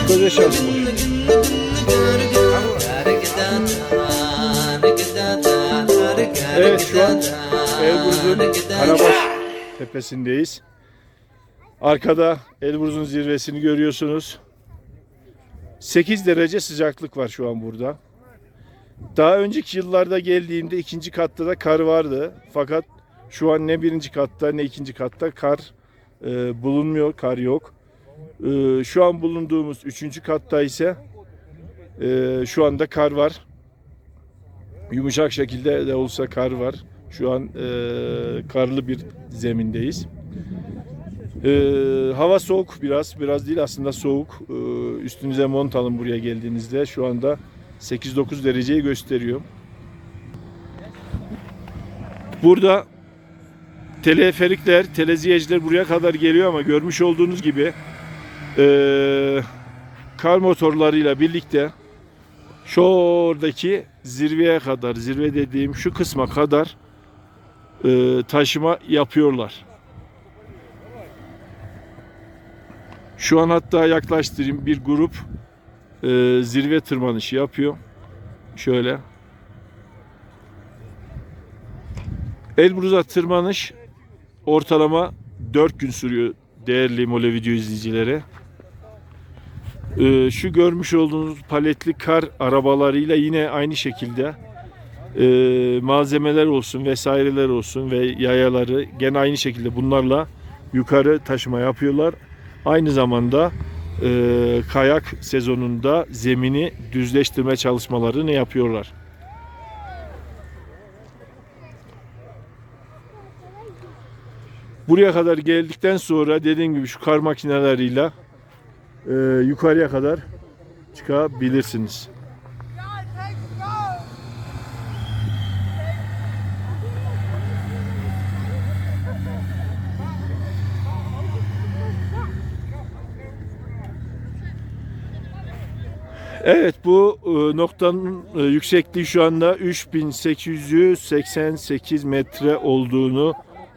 Böyle şans bu. Evet, şu an Elbruz'un Karabaş tepesindeyiz. Arkada Elbruz'un zirvesini görüyorsunuz. 8 derece sıcaklık var şu an burada. Daha önceki yıllarda geldiğimde ikinci katta da kar vardı. Fakat şu an ne birinci katta ne ikinci katta kar bulunmuyor, kar yok. Şu an bulunduğumuz üçüncü katta ise şu anda kar var. Yumuşak şekilde de olsa kar var. Şu an karlı bir zemindeyiz. Hava soğuk biraz değil aslında soğuk. Üstünüze mont alın buraya geldiğinizde. Şu anda 8-9 dereceyi gösteriyor. Burada teleferikler, teleziyeciler buraya kadar geliyor ama görmüş olduğunuz gibi kar motorlarıyla birlikte şuradaki zirveye kadar, zirve dediğim şu kısma kadar taşıma yapıyorlar. Şu an hatta yaklaştırayım, bir grup zirve tırmanışı yapıyor. Şöyle. Elbruz'a tırmanış ortalama 4 gün sürüyor değerli Mole video izleyicileri. Şu görmüş olduğunuz paletli kar arabalarıyla yine aynı şekilde malzemeler olsun vesaireler olsun ve yayaları gene aynı şekilde bunlarla yukarı taşıma yapıyorlar. Aynı zamanda kayak sezonunda zemini düzleştirme çalışmalarını yapıyorlar. Buraya kadar geldikten sonra dediğim gibi şu kar makineleriyle yukarıya kadar çıkabilirsiniz. Evet, bu noktanın yüksekliği şu anda 3888 metre olduğunu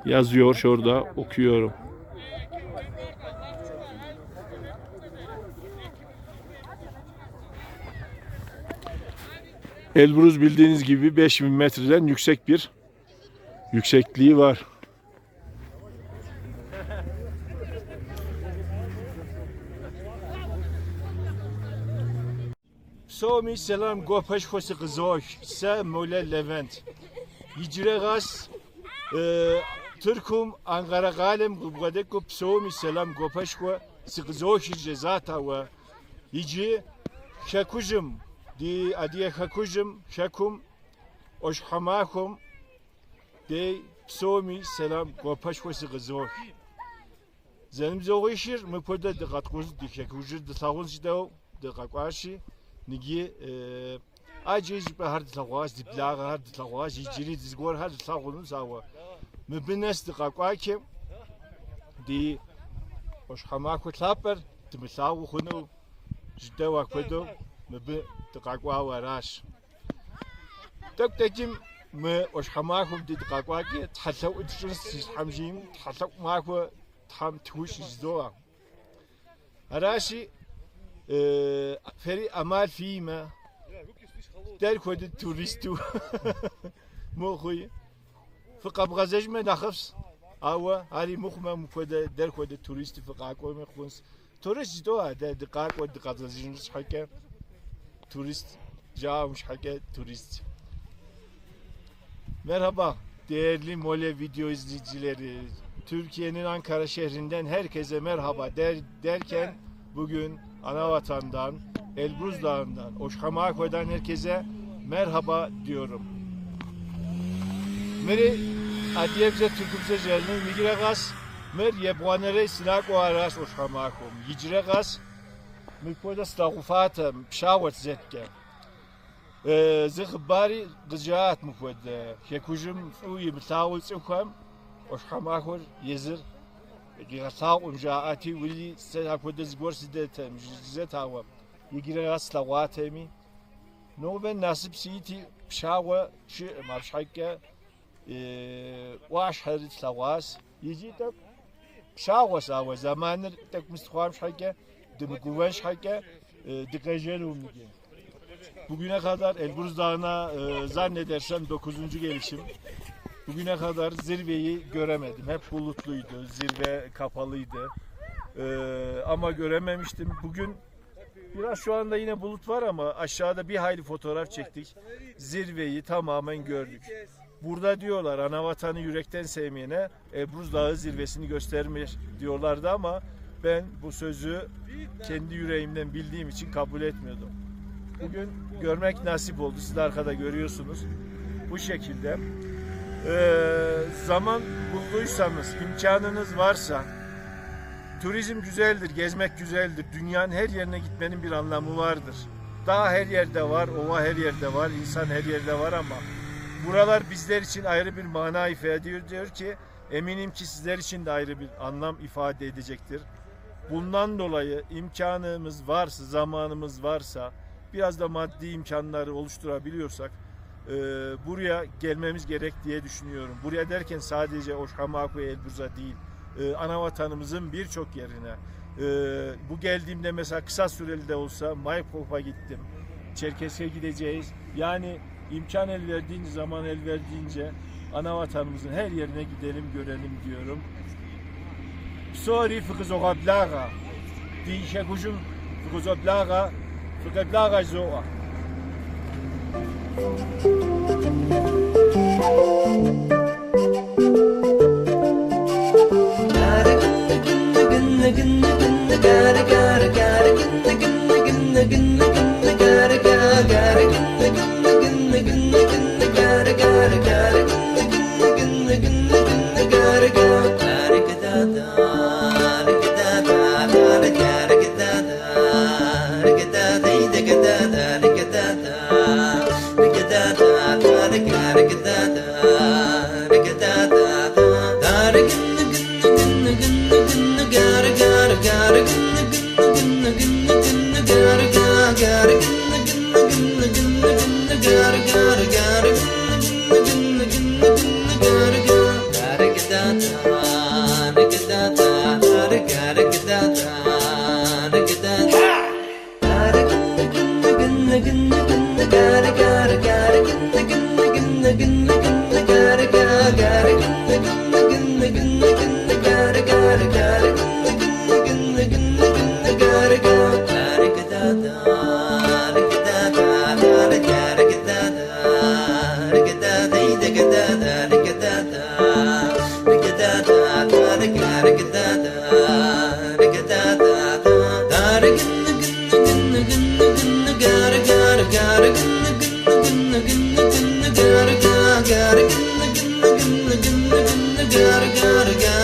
yazıyor. Şurada okuyorum. Elbruz bildiğiniz gibi 5000 metreden yüksek bir yüksekliği var. Somi selam gopaş khosi qızoş se Mole Levent Yicre gas Türkum Ankara galem gubgadek go somi selam gopaş kho si qızoş cezata ve Yicre şakujum di adiye şakujum şakum oş hamakum de somi selam gopaş kho si qızoş Zenim zoğuşir mı poda diqqat qo'zib dikşakujir de sağız de qaqashi Nigi acı bir hardı tağız diplağı hardı tağız icri dizgor hardı tağının sağı Mıbınes dıkakvaki di oşhamakı tlapır tımısavu khunu jide vakvedo mıbı dıkakva varaş. Tek mı oşhamakı di dıkakvaki thasav uçuruz hamjim thasav makı tam tuş izdoğa. Araşi feri amal fiyme der kodu turistu muğuy fıkab gazejme nakhfs awa ali mukhma mukode der kodu turisti fıkakoy mekhuns turist doğa de dikak ve dikazejiniz hake turist jamış hake turist. Merhaba değerli Mole video izleyicileri, Türkiye'nin Ankara şehrinden herkese merhaba derken bugün Anavatan'dan, Elbruz Dağı'ndan, Oşhamako'dan herkese merhaba diyorum. Meri adiyevce Türkümse jelini migiregas, mer yebwanere sinak o aras Oşhamakom. Yicregas, mikpoda stagufatem, pşavat zetke. Zıkhbari gıcaat mikpoda. Yekujum uyi bitavul tsukam, Oşhamakor yezir. Gigasaq umjaati wili sehakoda zgor sidetem, zetawa. Yigregas lawatemi. No ben nasip siti pşawa şi marşhakke واش حرت لواس يجي تك شاوس او زمان تك مستخوام şhakke dımguven şhakke dikajelu migi. Bugüne kadar Elbruz Dağı'na zannedersem 9. gelişim. Bugüne kadar zirveyi göremedim. Hep bulutluydu, zirve kapalıydı. Ama görememiştim. Bugün biraz şu anda yine bulut var ama aşağıda bir hayli fotoğraf çektik. Zirveyi tamamen gördük. Burada diyorlar Anavatan'ı yürekten sevmeyene Elbruz Dağı zirvesini göstermiş diyorlardı ama ben bu sözü kendi yüreğimden bildiğim için kabul etmiyordum. Bugün görmek nasip oldu. Siz de arkada görüyorsunuz. Bu şekilde. Zaman bulduysanız, imkanınız varsa, turizm güzeldir, gezmek güzeldir. Dünyanın her yerine gitmenin bir anlamı vardır. Dağ her yerde var, ova her yerde var, insan her yerde var ama buralar bizler için ayrı bir mana ifade ediyor diyor ki eminim ki sizler için de ayrı bir anlam ifade edecektir. Bundan dolayı imkanımız varsa, zamanımız varsa, biraz da maddi imkanları oluşturabiliyorsak buraya gelmemiz gerek diye düşünüyorum. Buraya derken sadece Oşhamaku ve Elbruz'a değil, Anavatan'ımızın birçok yerine. Bu geldiğimde mesela kısa süreli de olsa Maypolp'a gittim. Çerkes'e gideceğiz. Yani imkan el verdiğince, zaman el verdiğince Anavatan'ımızın her yerine gidelim, görelim diyorum. Sorry fıkızogablaga. Dişekuşum fıkızogablaga. Fıkızogablaga zoa. Gotta